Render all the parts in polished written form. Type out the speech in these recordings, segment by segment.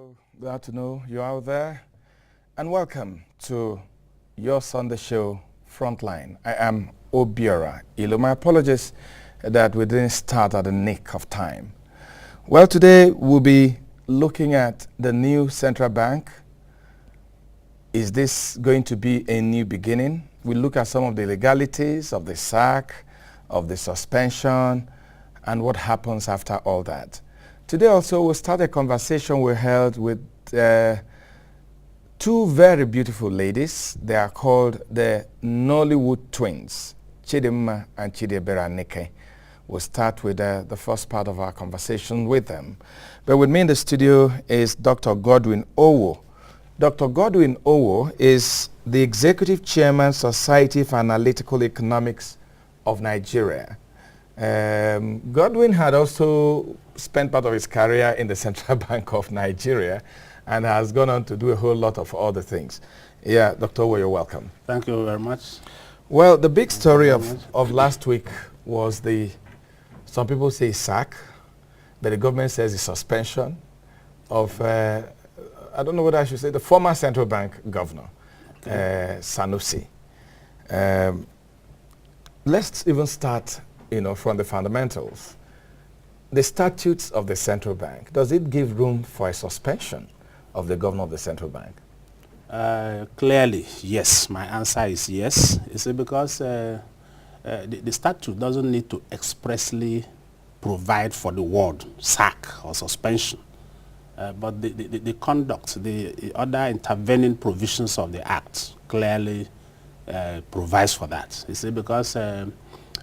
So glad to know you're out there, and welcome to your Sunday show, Frontline. I am Obiora Ilo. My apologies that we didn't start at the nick of time. Well, today we'll be looking at the new central bank. Is this going to be a new beginning? We'll look at some of the legalities of the sack, of the suspension, and what happens after all that. Today also we'll start a conversation we held with two very beautiful ladies. They are called the Nollywood twins, Chidimma and Chidebere Nike. We'll start with the first part of our conversation with them. But with me in the studio is Dr. Godwin Owo. Dr. Godwin Owo is the Executive Chairman, Society for Analytical Economics of Nigeria. Godwin had also spent part of his career in the Central Bank of Nigeria and has gone on to do a whole lot of other things. Yeah, Dr. Owo, you're welcome. Thank you very much. Well, the big story of last week was some people say sack, but the government says the suspension of, I don't know what I should say, the former Central Bank governor, Sanusi. Let's even start from the fundamentals. The statutes of the central bank, does it give room for a suspension of the governor of the central bank? Clearly, yes. My answer is yes. You see, because the statute doesn't need to expressly provide for the word sack or suspension. But the conduct, the other intervening provisions of the Act clearly provides for that. You see, because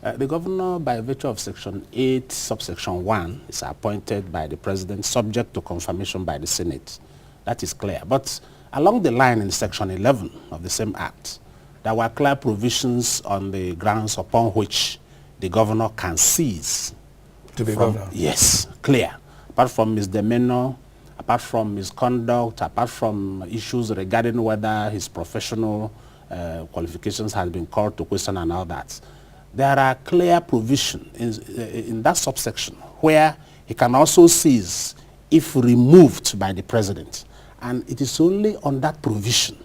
the governor, by virtue of Section 8, subsection 1, is appointed by the President, subject to confirmation by the Senate. That is clear. But along the line in Section 11 of the same Act, there were clear provisions on the grounds upon which the governor can cease. To be governor? Yes, clear. Apart from misdemeanor, apart from misconduct, apart from issues regarding whether his professional qualifications has been called to question and all that. There are clear provisions in that subsection where he can also cease if removed by the president. And it is only on that provision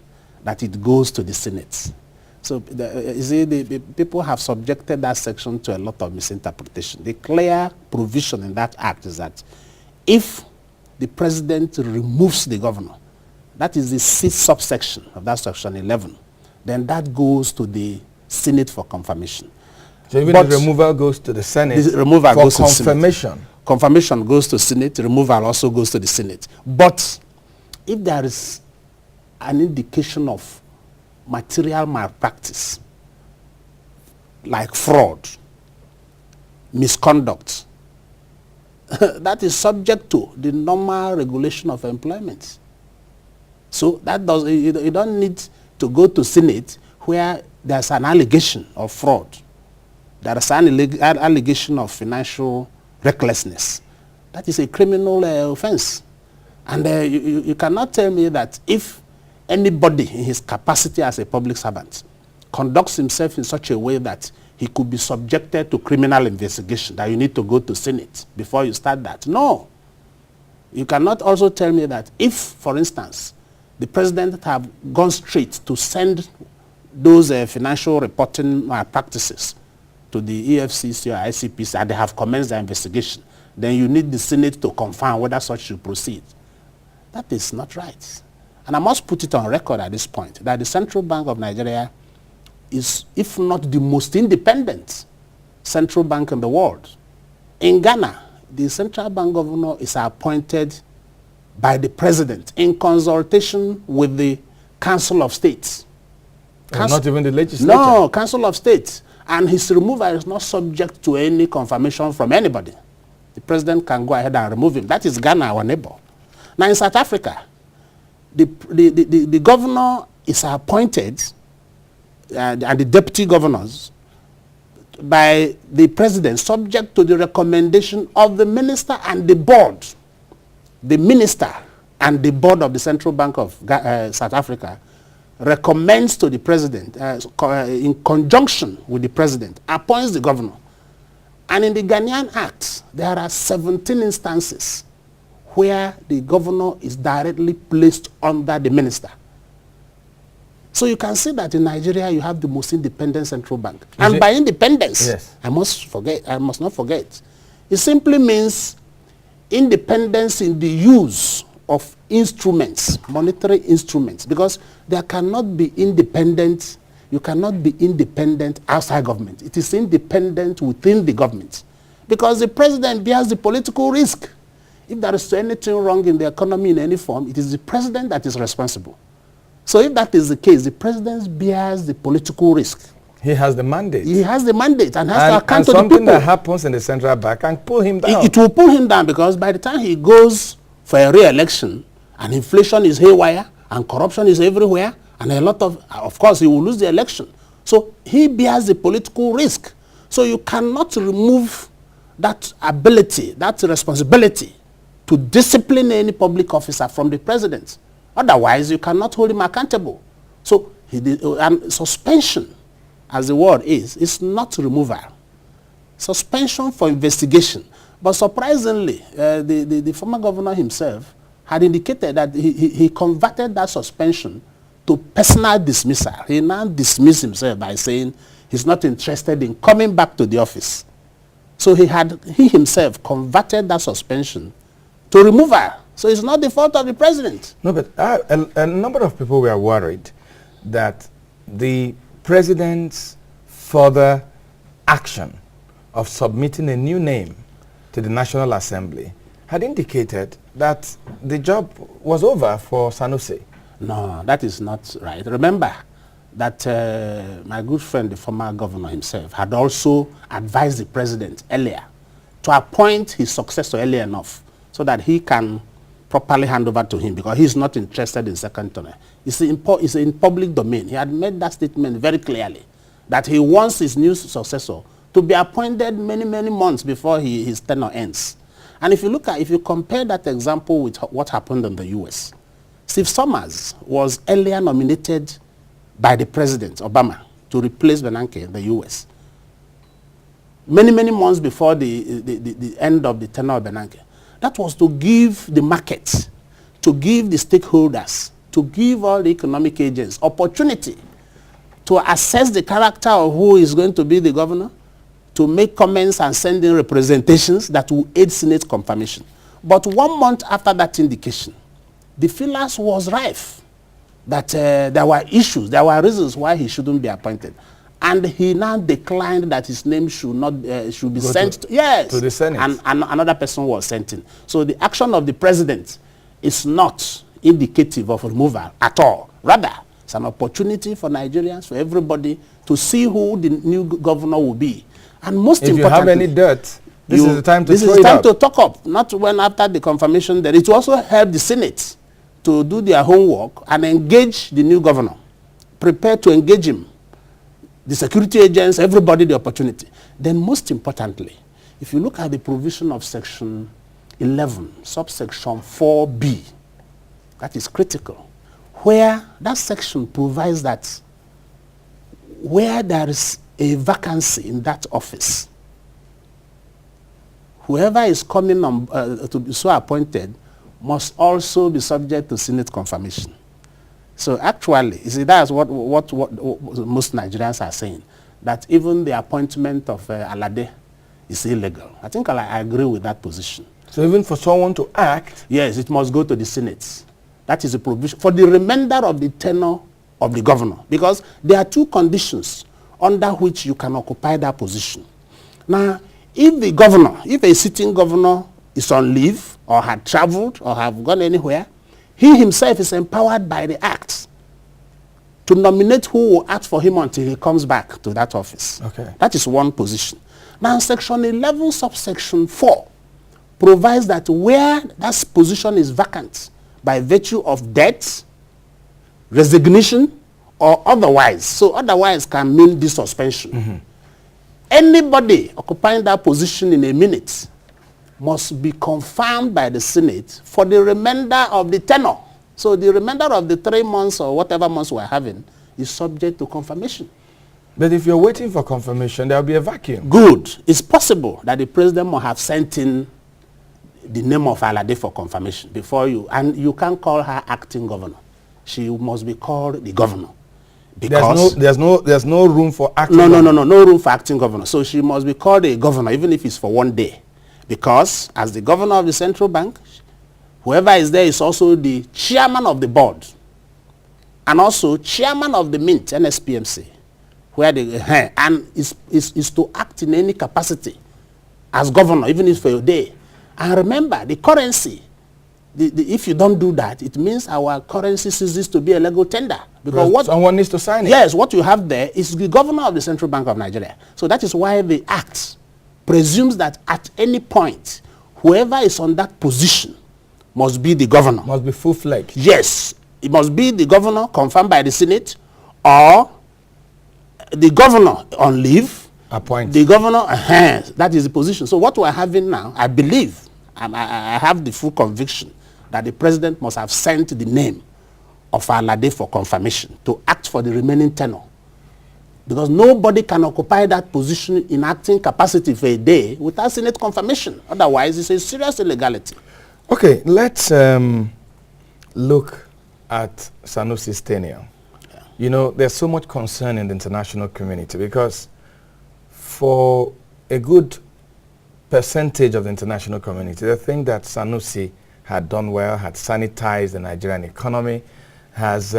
that it goes to the Senate. So you see, the people have subjected that section to a lot of misinterpretation. The clear provision in that act is that if the president removes the governor, that is the sixth subsection of that section 11, then that goes to the Senate for confirmation. So even the removal goes to the Senate the removal for goes confirmation? To Senate. Confirmation goes to Senate, removal also goes to the Senate. But if there is an indication of material malpractice, like fraud, misconduct, that is subject to the normal regulation of employment. So that you don't need to go to Senate where there's an allegation of fraud. There is an allegation of financial recklessness. That is a criminal offense. And you cannot tell me that if anybody in his capacity as a public servant conducts himself in such a way that he could be subjected to criminal investigation, that you need to go to Senate before you start that. No. You cannot also tell me that if, for instance, the president have gone straight to send those financial reporting practices to the EFCC or ICPC and they have commenced their investigation, then you need the Senate to confirm whether such should proceed. That is not right. And I must put it on record at this point that the Central Bank of Nigeria is, if not the most independent central bank in the world. In Ghana, the central bank governor is appointed by the president in consultation with the Council of States. Not even the legislature? No, Council of States. And his removal is not subject to any confirmation from anybody. The president can go ahead and remove him. That is Ghana, our neighbor. Now in South Africa, the governor is appointed and the deputy governors by the president subject to the recommendation of the minister and the board. The minister and the board of the Central Bank of South Africa recommends to the president, in conjunction with the president, appoints the governor. And in the Ghanaian Act, there are 17 instances where the governor is directly placed under the minister. So you can see that in Nigeria you have the most independent central bank. And by independence, yes, I must not forget, it simply means independence in the use of instruments, monetary instruments, because there cannot be independent, you cannot be independent outside government. It is independent within the government. Because the president bears the political risk. If there is anything wrong in the economy in any form, it is the president that is responsible. So if that is the case, the president bears the political risk. He has the mandate. He has the mandate and has to account and to the people. something that happens in the central bank can pull him down. It will pull him down, because by the time he goes for a re-election and inflation is haywire and corruption is everywhere and a lot of course he will lose the election. So he bears the political risk. So you cannot remove that ability, that responsibility to discipline any public officer from the president. Otherwise, you cannot hold him accountable. So and suspension, as the word is not removal. Suspension for investigation. But surprisingly, the former governor himself had indicated that he converted that suspension to personal dismissal. He now dismissed himself by saying he's not interested in coming back to the office. So he himself converted that suspension to removal. So it's not the fault of the president. No, but a number of people were worried that the president's further action of submitting a new name to the National Assembly had indicated that the job was over for Sanusi. No, that is not right. Remember that my good friend, the former governor himself, had also advised the president earlier to appoint his successor early enough so that he can properly hand over to him, because he's not interested in second term. It's in public domain. He had made that statement very clearly, that he wants his new successor to be appointed many, many months before his tenure ends. And if you compare that example with what happened in the US, Steve Summers was earlier nominated by the president, Obama, to replace Bernanke in the US. Many, many months before the end of the tenure of Bernanke. That was to give the market, to give the stakeholders, to give all the economic agents opportunity to assess the character of who is going to be the governor, to make comments and send in representations that will aid Senate confirmation. But 1 month after that indication, the feelers was rife that there were issues, there were reasons why he shouldn't be appointed. And he now declined that his name should not should be sent to the Senate. And another person was sent in. So the action of the president is not indicative of removal at all. Rather, it's an opportunity for Nigerians, for everybody, to see who the new governor will be. And most importantly, if you have any dirt, this is the time to this is the time to talk up, not when after the confirmation. That it will also help the Senate to do their homework and engage the new governor, prepare to engage him, the security agents, everybody the opportunity. Then most importantly, if you look at the provision of section 11, subsection 4B, that is critical, where that section provides that where there is a vacancy in that office, whoever is coming on, to be so appointed must also be subject to Senate confirmation. So actually, you see, that's what most Nigerians are saying, that even the appointment of Alade is illegal. I think I agree with that position. So even for someone to act? Yes, it must go to the Senate. That is a provision for the remainder of the tenure of the governor, because there are two conditions under which you can occupy that position. Now, if the governor, if a sitting governor is on leave or had traveled or have gone anywhere, he himself is empowered by the act to nominate who will act for him until he comes back to that office. Okay. That is one position. Now, section 11, subsection 4 provides that where that position is vacant by virtue of death, resignation, or otherwise, so otherwise can mean desuspension. Mm-hmm. Anybody occupying that position in a minute must be confirmed by the Senate for the remainder of the tenure. So the remainder of the 3 months or whatever months we're having is subject to confirmation. But if you're waiting for confirmation, there'll be a vacuum. Good. It's possible that the president might have sent in the name of Alade for confirmation before you, and you can't call her acting governor. She must be called the governor. Because there's no room for acting governor. No room for acting governor. So she must be called a governor, even if it's for one day. Because as the governor of the central bank, whoever is there is also the chairman of the board and also chairman of the Mint, NSPMC, where and is to act in any capacity as governor, even if for a day. And remember, the currency, if you don't do that, it means our currency ceases to be a legal tender. Because someone needs to sign it. Yes, what you have there is the governor of the Central Bank of Nigeria. So that is why the Act presumes that at any point, whoever is on that position must be the governor. Must be full-fledged. Yes, it must be the governor confirmed by the Senate, or the governor on leave. Appoint. The governor, that is the position. So what we're having now, I believe, I have the full conviction that the president must have sent the name of Alade for confirmation to act for the remaining tenure. Because nobody can occupy that position in acting capacity for a day without Senate confirmation. Otherwise, it's a serious illegality. Okay, let's look at Sanusi's tenure. Yeah. You know, there's so much concern in the international community because for a good percentage of the international community, they think that Sanusi had done well, had sanitized the Nigerian economy, has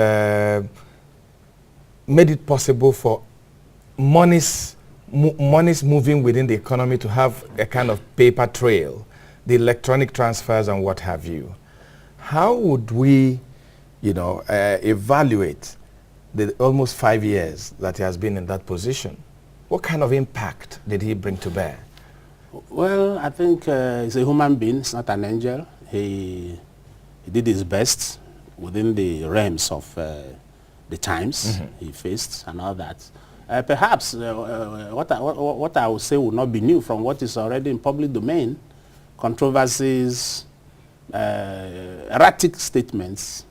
made it possible for monies moving within the economy to have a kind of paper trail, the electronic transfers and what have you. How would we, evaluate the almost 5 years that he has been in that position? What kind of impact did he bring to bear? Well, I think he's a human being, he's not an angel. He did his best within the realms of the times he faced and all that. Perhaps what I would say would not be new from what is already in public domain. Controversies, erratic statements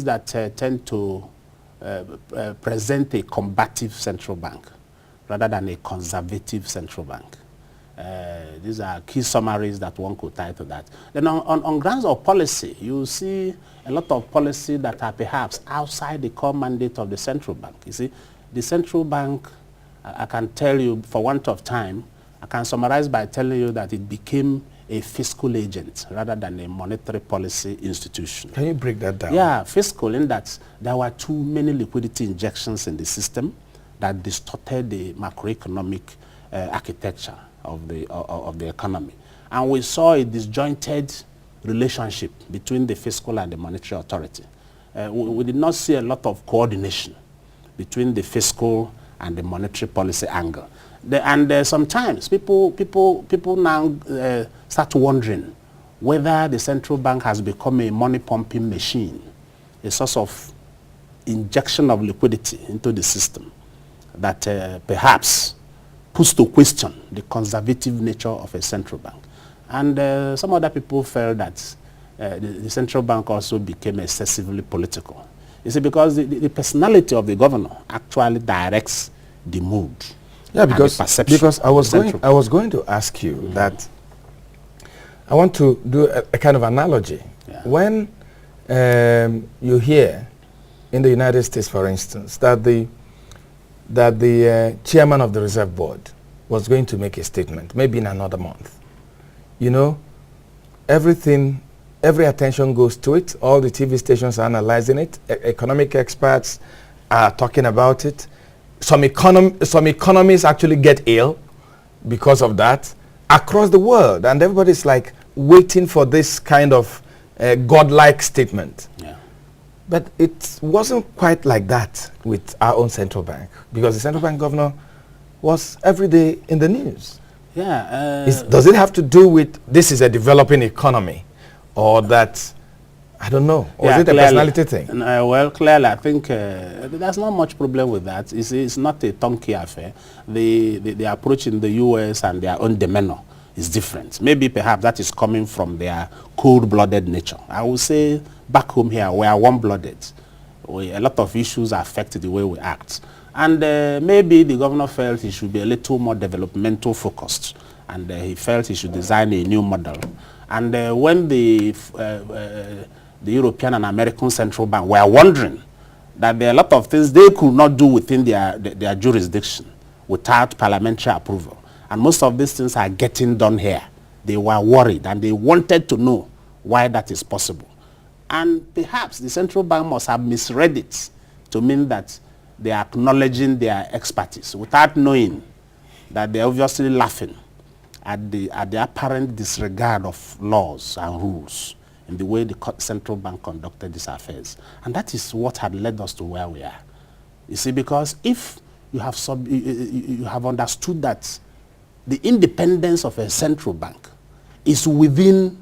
that tend to present a combative central bank rather than a conservative central bank. These are key summaries that one could tie to that. Then on grounds of policy, you see a lot of policy that are perhaps outside the core mandate of the central bank. You see, the central bank, I can tell you for want of time, I can summarize by telling you that it became a fiscal agent rather than a monetary policy institution. Can you break that down? Yeah, fiscal in that there were too many liquidity injections in the system that distorted the macroeconomic architecture of the economy. And we saw a disjointed relationship between the fiscal and the monetary authority. We did not see a lot of coordination between the fiscal and the monetary policy angle. Sometimes people now start wondering whether the central bank has become a money pumping machine, a source of injection of liquidity into the system that perhaps puts to question the conservative nature of a central bank. And some other people felt that the central bank also became excessively political. You see, because the personality of the governor actually directs the mood. Yeah, because I was going to ask you that I want to do a kind of analogy. Yeah. When you hear in the United States, for instance, that the chairman of the Reserve Board was going to make a statement, maybe in another month, every attention goes to it. All the TV stations are analyzing it. Economic experts are talking about it. Some economies actually get ill because of that across the world, and everybody's like waiting for this kind of godlike statement. Yeah. But it wasn't quite like that with our own central bank, because the central bank governor was every day in the news. Yeah. Does it have to do with this is a developing economy, or that, I don't know, or is it a personality thing? Well, clearly, I think there's not much problem with that. It's not a turnkey affair. The approach in the U.S. and their own demeanor is different. Maybe perhaps that is coming from their cold-blooded nature. I would say back home here, we are warm-blooded. A lot of issues affect the way we act. And maybe the governor felt he should be a little more developmental focused and he felt he should design a new model. And when the European and American central bank were wondering that there are a lot of things they could not do within their jurisdiction without parliamentary approval, and most of these things are getting done here, they were worried and they wanted to know why that is possible. And perhaps the central bank must have misread it to mean that they are acknowledging their expertise without knowing that they're obviously laughing at the apparent disregard of laws and rules in the way the central bank conducted these affairs. And that is what had led us to where we are. You see, because if you have understood that the independence of a central bank is within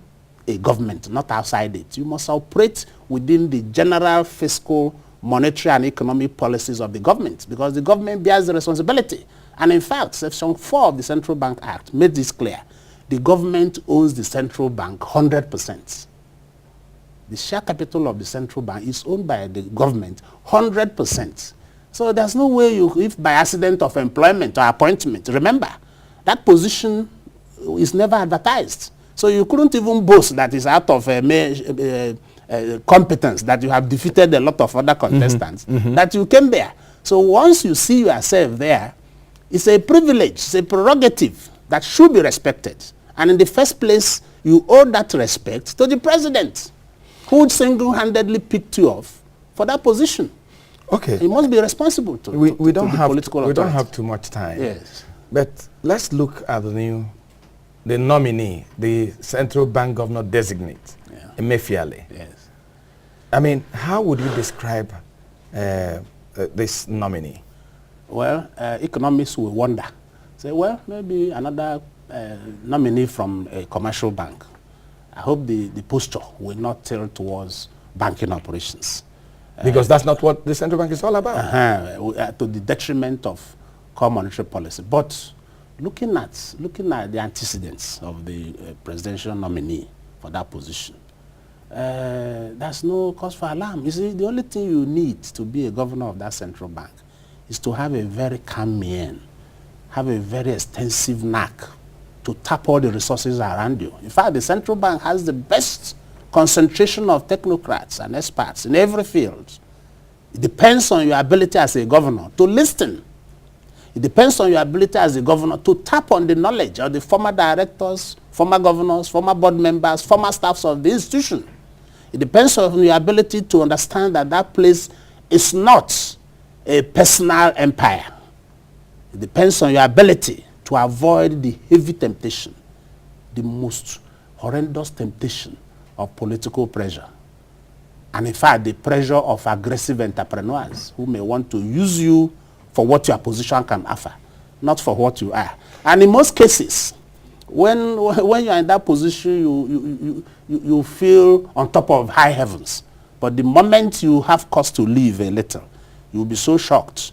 a government, not outside it, you must operate within the general fiscal, monetary and economic policies of the government, because the government bears the responsibility. And in fact, Section 4 of the Central Bank Act made this clear. The government owns the central bank 100%. The share capital of the central bank is owned by the government 100%. So there's no way if by accident of employment or appointment, remember, that position is never advertised. So you couldn't even boast that it's out of competence, that you have defeated a lot of other contestants, that you came there. So once you see yourself there, it's a privilege, it's a prerogative that should be respected. And in the first place, you owe that respect to the president, who single-handedly picked you off for that position. Okay. He must be responsible to we don't the have political authority. We don't have too much time. Yes. But let's look at the nominee, the central bank governor designate, Emefiele. Yes. I mean, how would you describe this nominee? Well, economists will wonder. Say, well, maybe another nominee from a commercial bank. I hope the posture will not tilt towards banking operations. Because that's not what the central bank is all about. To the detriment of core monetary policy. But looking at the antecedents of the presidential nominee for that position, there's no cause for alarm. You see, the only thing you need to be a governor of that central bank is to have a very calm mien, have a very extensive knack to tap all the resources around you. In fact, the central bank has the best concentration of technocrats and experts in every field. It depends on your ability as a governor to listen. It depends on your ability as a governor to tap on the knowledge of the former directors, former governors, former board members, former staffs of the institution. It depends on your ability to understand that that place is not a personal empire. It depends on your ability to avoid the heavy temptation, the most horrendous temptation of political pressure. And in fact, the pressure of aggressive entrepreneurs who may want to use you for what your position can offer, not for what you are. And in most cases, when you're in that position, you feel on top of high heavens. But the moment you have cause to leave a little, you'll be so shocked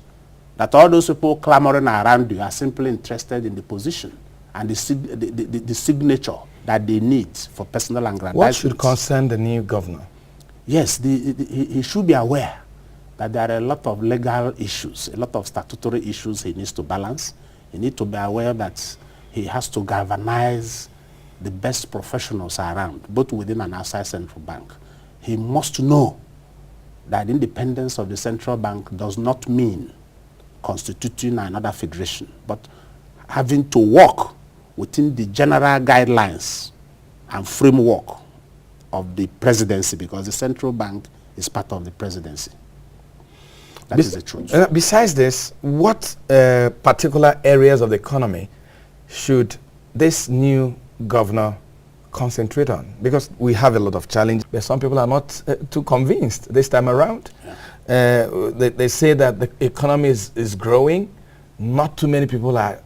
that all those people clamoring around you are simply interested in the position and the signature that they need for personal aggrandizement. What should concern the new governor? Yes, he should be aware that there are a lot of legal issues, a lot of statutory issues he needs to balance. He needs to be aware that he has to galvanize the best professionals around, both within and outside central bank. He must know that independence of the central bank does not mean constituting another federation, but having to work within the general guidelines and framework of the presidency, because the central bank is part of the presidency. That is the truth. Besides this, what particular areas of the economy should this new governor concentrate on? Because we have a lot of challenges, but some people are not too convinced this time around. Yeah. They say that the economy is growing. Not too many people are,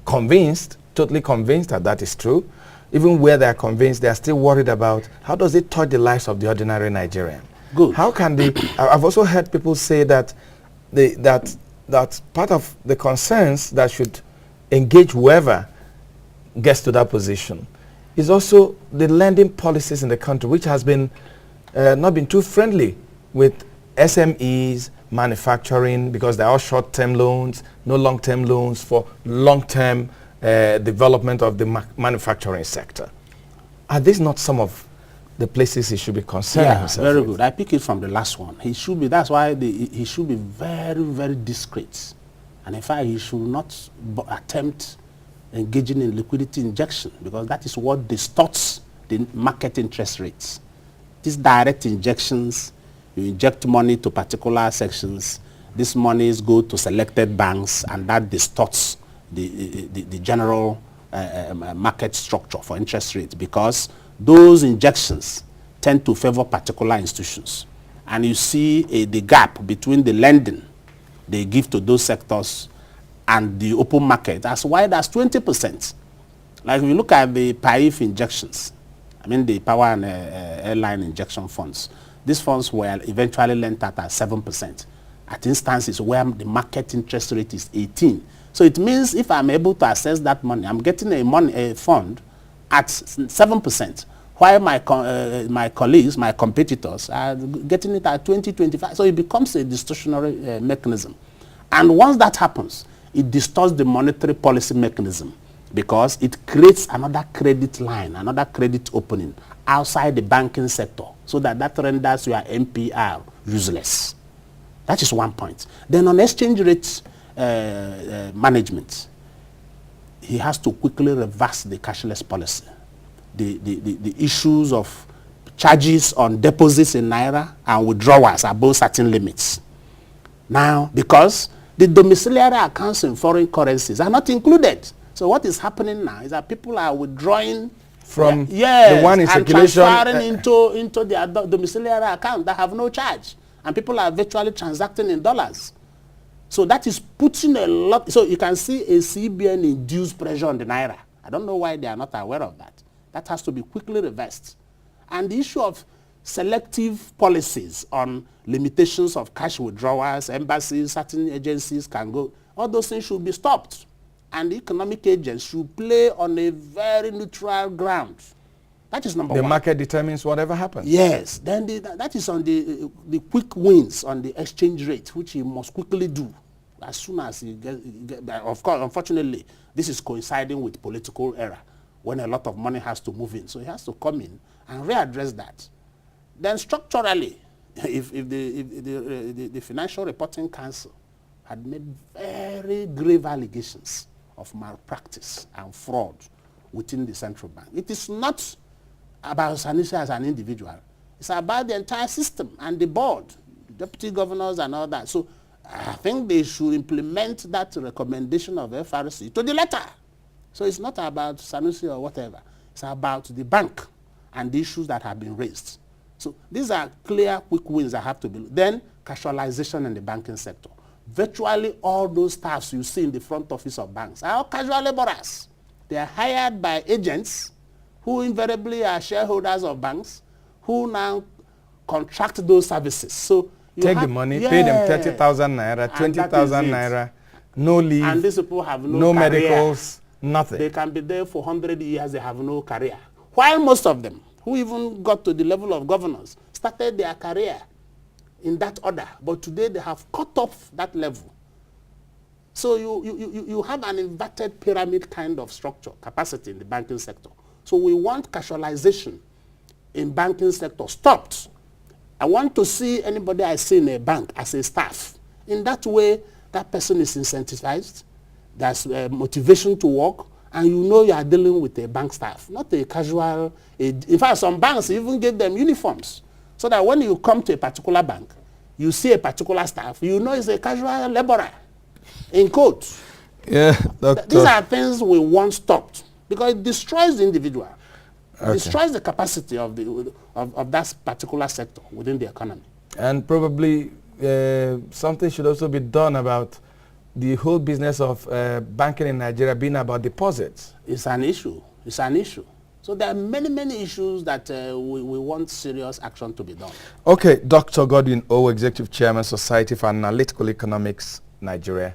convinced, totally convinced that that is true. Even where they are convinced, they are still worried about how does it touch the lives of the ordinary Nigerian. Good. How can they? I've also heard people say that that part of the concerns that should engage whoever gets to that position is also the lending policies in the country, which has been not been too friendly with SMEs, manufacturing, because they are all short-term loans, no long-term loans for long-term development of the manufacturing sector. Are these not some of the places he should be concerning himself very with? good. I pick it from the last one. He should be, that's why he should be very, very discreet. And in fact, he should not attempt engaging in liquidity injection, because that is what distorts the market interest rates. These direct injections, you inject money to particular sections, these monies go to selected banks, and that distorts the general market structure for interest rates, because those injections tend to favor particular institutions. And you see the gap between the lending they give to those sectors and the open market as wide as 20%. Like if you look at the PAIF injections, I mean the power and airline injection funds, these funds were eventually lent at 7%. At instances where the market interest rate is 18. So it means if I'm able to access that money, I'm getting a fund at 7%, while my colleagues, my competitors are getting it at 20, 25. So it becomes a distortionary mechanism. And once that happens, it distorts the monetary policy mechanism, because it creates another credit line, another credit opening outside the banking sector, so that renders your MPR useless. That is one point. Then on exchange rate management, he has to quickly reverse the cashless policy. The issues of charges on deposits in Naira and withdrawals above certain limits. Now, because the domiciliary accounts in foreign currencies are not included. So what is happening now is that people are withdrawing from the one in circulation and transferring into their domiciliary account that have no charge. And people are virtually transacting in dollars. So that is putting a lot. So you can see a CBN-induced pressure on the Naira. I don't know why they are not aware of that. That has to be quickly reversed. And the issue of selective policies on limitations of cash withdrawals, embassies, certain agencies can go, all those things should be stopped. And the economic agents should play on a very neutral ground. That is number one. The market determines whatever happens. Yes. Then that is on the quick wins on the exchange rate, which he must quickly do as soon as he gets. Of course, unfortunately, this is coinciding with political era, when a lot of money has to move in. So he has to come in and readdress that. Then structurally, if the Financial Reporting Council had made very grave allegations of malpractice and fraud within the central bank, it is not about Sanusi as an individual. It's about the entire system and the board, deputy governors and all that. So I think they should implement that recommendation of FRC to the letter. So it's not about Sanusi or whatever. It's about the bank and the issues that have been raised. So these are clear, quick wins that have to be. Then casualization in the banking sector. Virtually all those staffs you see in the front office of banks are all casual laborers. They are hired by agents who invariably are shareholders of banks, who now contract those services. So you take the money, pay them 30,000 naira, 20,000 naira, no leave, and these people have no medicals, nothing. They can be there for 100 years, they have no career. While most of them, who even got to the level of governors, started their career in that order, but today they have cut off that level. So you have an inverted pyramid kind of structure, capacity in the banking sector. So we want casualization in banking sector stopped. I want to see anybody I see in a bank as a staff. In that way, that person is incentivized, there's motivation to work, and you know you are dealing with a bank staff, not a casual. In fact, some banks even give them uniforms, so that when you come to a particular bank, you see a particular staff, you know it's a casual laborer in coat. Yeah, doctor. These are things we want stopped, because it destroys the individual. It destroys the capacity of that particular sector within the economy. And probably something should also be done about the whole business of banking in Nigeria being about deposits. It's an issue. It's an issue. So there are many, many issues that we want serious action to be done. Okay, Dr. Godwin O, Executive Chairman, Society for Analytical Economics, Nigeria.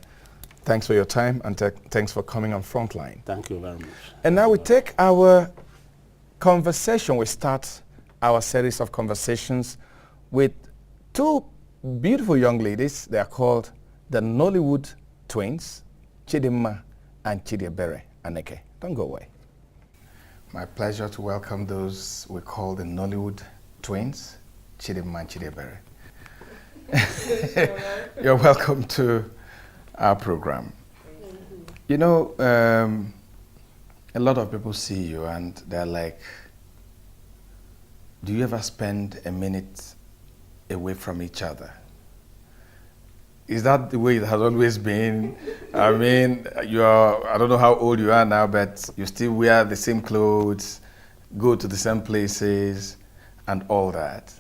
Thanks for your time, and thanks for coming on Frontline. Thank you very much. And now we take our conversation. We start our series of conversations with two beautiful young ladies. They are called the Nollywood twins, Chidimma and Chidiebere. Aneke. Don't go away. My pleasure to welcome those we call the Nollywood twins, Chidimma and Chidebere. You're welcome to our program. You know, a lot of people see you and they're like, do you ever spend a minute away from each other? Is that the way it has always been? I mean, I don't know how old you are now, but you still wear the same clothes, go to the same places, and all that.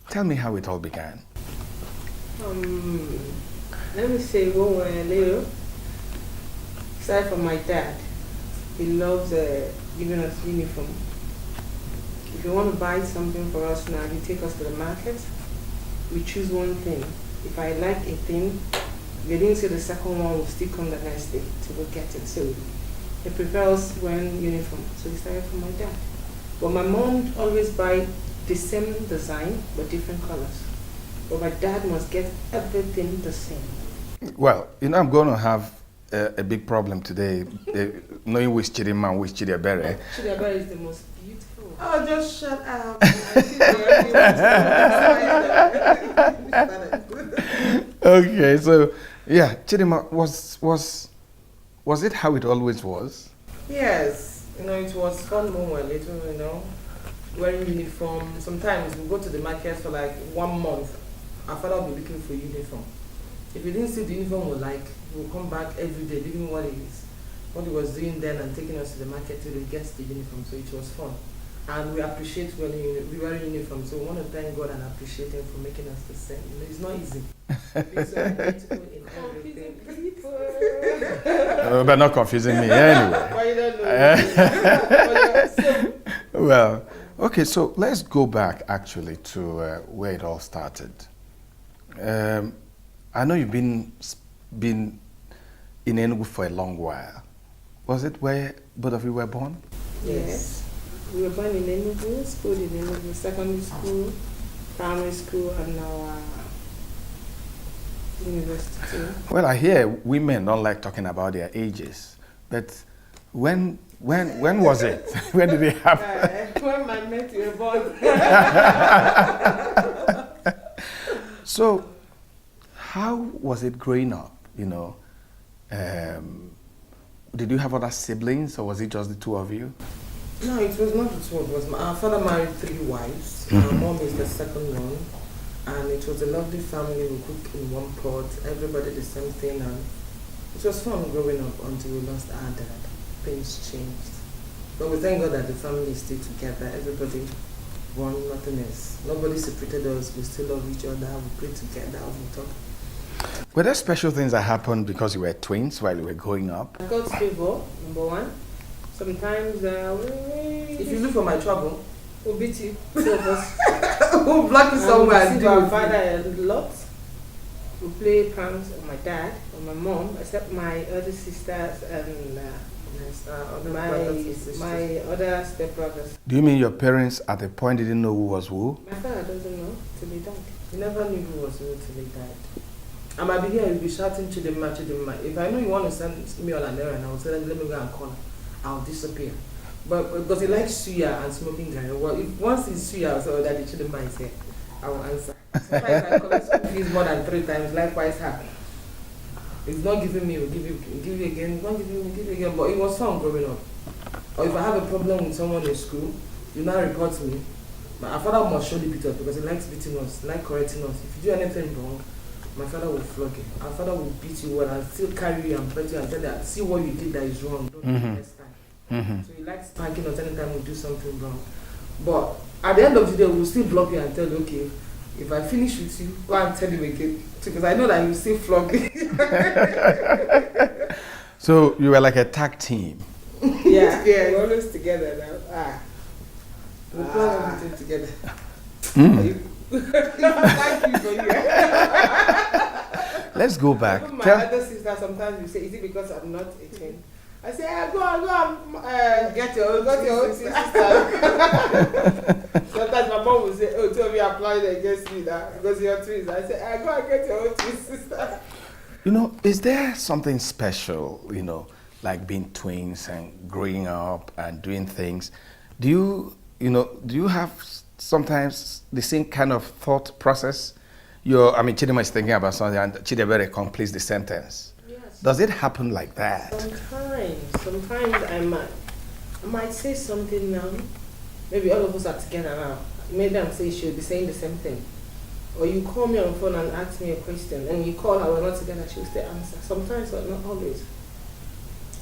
Tell me how it all began. Let me say, when we were little, aside from my dad, he loves giving us uniform. If you want to buy something for us now, he take us to the market. We choose one thing. If I like a thing, if they didn't say the second one will still come the next day to go get it. So he prefers wearing uniform. So he started from my dad. But my mom always buy the same design but different colors. But my dad must get everything the same. Well, you know, I'm going to have a big problem today, knowing which Chidimma and which Chidebere. Chidebere is the most beautiful. Oh, just shut up. Okay, so yeah, Chidimma, was it how it always was? Yes, you know, it was fun when we were little, you know, wearing uniform. Sometimes we go to the market for like 1 month. Our father will be looking for uniform. If we didn't see the uniform we like, we'll come back every day, leaving what he was doing then and taking us to the market till he gets the uniform. So it was fun. And we appreciate wearing uniform. So we want to thank God and appreciate him for making us the same. You know, it's not easy. It's so beautiful in everything. But not confusing me anyway. Why you don't know? Well, okay, so let's go back actually to where it all started. I know you've been in Enugu for a long while. Was it where both of you were born? Yes. We were born in Enugu, schooled in Enugu, secondary school, primary school, and now university too. Well, I hear women don't like talking about their ages, but when was it? When did it happen? When my mate were born. So, how was it growing up, you know? Did you have other siblings, or was it just the two of you? No, it was not the two of us. Our father married 3 wives. Our mom is the second one. And it was a lovely family. We cooked in one pot, everybody the same thing. And it was fun growing up until we lost our dad. Things changed. But we thank God that the family is still together. Everybody one, nothing else. Nobody separated us. We still love each other. We pray together. We talk. Were there special things that happened because you were twins while you were growing up? God's favor, number one. Sometimes, if you look for my trouble, we'll beat you, two of us. We'll block you somewhere and see deal our with father a lot. We play pranks on my dad, on my mom, except my other sisters and my other stepbrothers. Do you mean your parents at the point didn't know who was who? My father doesn't know till he died. He never knew who was who till he died. I might be here, you'll be shouting Chidimma, Chidimma. If I know you want to send me on an errand, I will say, let me go and call her. I'll disappear. But because he likes suya and smoking gari. Well, if once he's suya, I'll say, oh, Daddy Chidimma is here. I will answer. Sometimes I collect school fees more than 3 times, likewise her. If not giving me, we'll give you again. If not giving me, give you again. But it was fun growing up. Or if I have a problem with someone in school, you now report me. Our father must surely beat us because he likes beating us, like correcting us. If you do anything wrong, my father will flog you. Our father will beat you well and still carry you and pet you and tell you, see what you did that is wrong. Don't do it next time. So he likes spanking us anytime we do something wrong. But at the end of the day, we'll still block you and tell you, okay, if I finish with you, go and tell him again. Because I know that you still flog me. So you were like a tag team. Yeah, we're always together now. We'll plan everything together. Thank you for you. Let's go back. My other sister sometimes you say, is it because I'm not 18? I say, go and get your own sister. Sometimes my mom will say, oh, two of you applied against me that because you're twins. I say, go and get your own twin sister. You know, is there something special, you know, like being twins and growing up and doing things, do you have sometimes the same kind of thought process? Chidima is thinking about something and Chidebere completes the sentence. Yes. Does it happen like that? Sometimes I might say something now. Maybe all of us are together now. Maybe I'm saying she'll be saying the same thing. Or you call me on the phone and ask me a question, and you call her, we're not together, she'll still answer. Sometimes, but not always.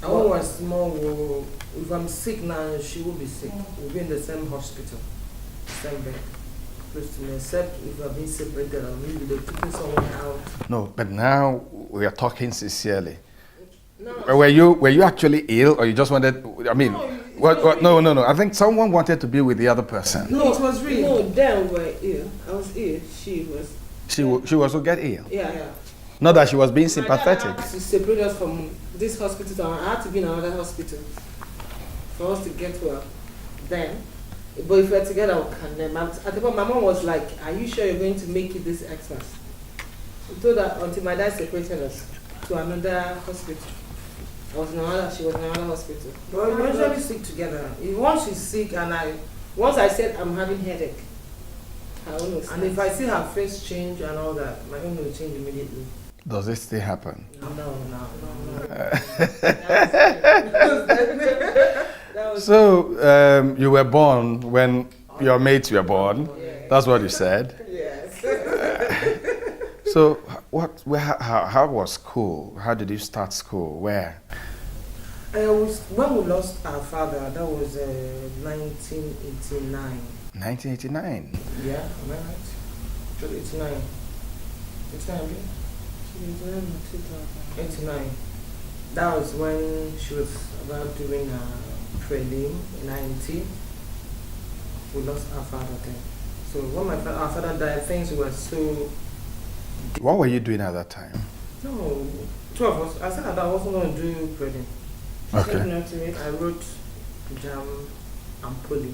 I was small. If I'm sick now, she will be sick. We'll be in the same hospital, same bed, close to me. Except if we're being separated, or maybe they're taking someone out. No, but now we are talking sincerely. No. Were you actually ill, or you just wanted? I mean, no. I think someone wanted to be with the other person. No, it was real. No, then we were ill. I was ill. She was. She was to get ill. Yeah. Not that she was being My dad sympathetic. had to separate us from this hospital, so I had to be in another hospital for us to get well. Then, but if we're together, we can. Then, at the point, my mom was like, "Are you sure you're going to make it this Xmas?" We told her until my dad separated us to another hospital. She was in another hospital. But we usually stick together. If once she's sick Once I said I'm having headache, her own will and if I see her face change and all that, my own will change immediately. Does it still happen? No. So you were born when your mates were born. Yeah. That's what you said. Yes. So how was school? How did you start school? Where? When we lost our father, that was 1989. 1989. Yeah, am I right? 89. 89. That was when she was about doing a prelim in IMT. We lost our father then. So when our father died, things were so... What were you doing at that time? No, two of us. I said that I wasn't going to do prelim. Okay. I wrote jam and poly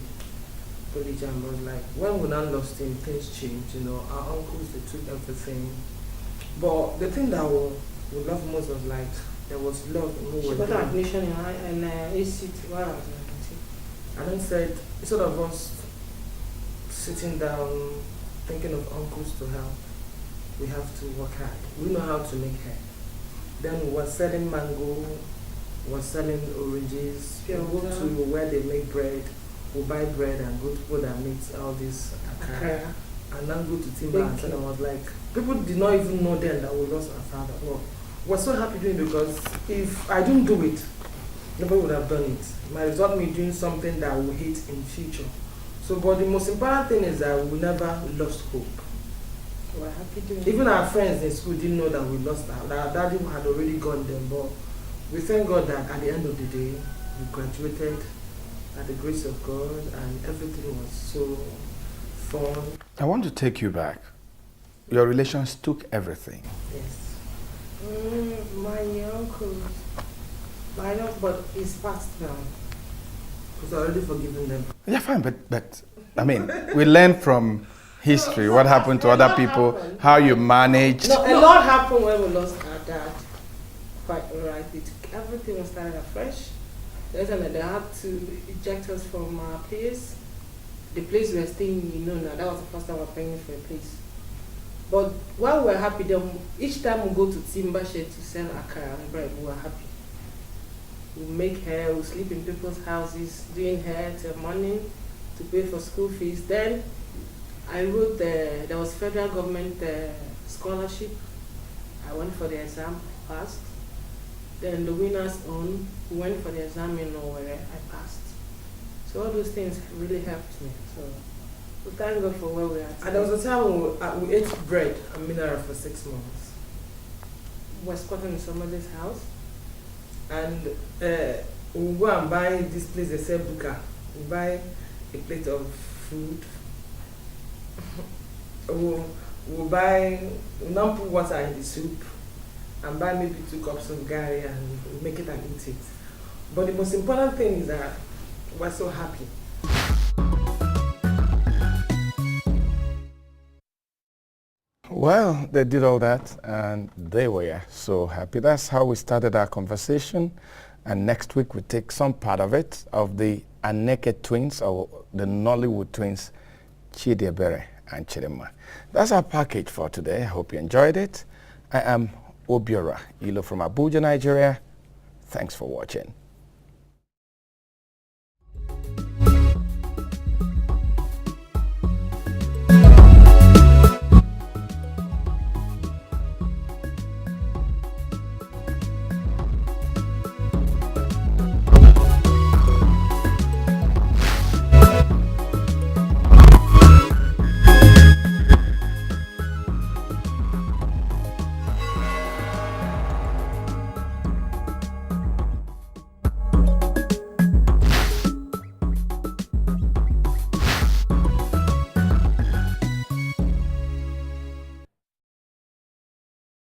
jam. But like when we now lost him, things changed. Our uncles, they took everything. But the thing that we loved most was like there was love in who She we got were. an admission in ACT while I was in IMT. And then said, instead of us sitting down thinking of uncles to help, we have to work hard. We know how to make hair. Then we were selling mango, we were selling oranges. We go to where they make bread, we buy bread and go to people that make all this akara. And then go to Timber and I was like, people did not even know then that we lost our father. Well, we're so happy doing it because if I didn't do it, nobody would have done it. It might result me doing something that I will hate in future. So, but the most important thing is that we never lost hope. We're happy doing it. Even our friends in school didn't know that we lost our daddy had already gone then, but we thank God that at the end of the day, we graduated at the grace of God and everything was so fun. I want to take you back. Your relations took everything. Yes. My uncle, but he's passed now. Because I already forgiven them. Yeah, fine, but I mean, we learn from history what happened to other people, how you managed. No, a lot happened when we lost our dad. Quite alright. Everything was started afresh. They had to eject us from our place. The place we were staying, now, that was the first time we were paying for a place. But while we were happy, then each time we go to Timber Shed to sell akara and bread, we were happy. We make hair, we sleep in people's houses, doing hair till morning to pay for school fees. Then I wrote there was federal government scholarship. I went for the exam, I passed. Then the winners own, we went for the exam in Owerri, I passed. So all those things really helped me. So thank God for where we are. And there was a time when we ate bread and mineral for 6 months. We were squatting in somebody's house. And we'll go and buy this place, they sell buka. We buy a plate of food. we'll now put water in the soup and buy maybe 2 cups of gari and we'll make it and eat it. But the most important thing is that we're so happy. Well, they did all that and they were so happy. That's how we started our conversation. And next week we take some part of it, of the Aneke twins, or the Nollywood twins, Chidiebere and Chidimma. That's our package for today. I hope you enjoyed it. I am Obiora Ilo from Abuja, Nigeria. Thanks for watching.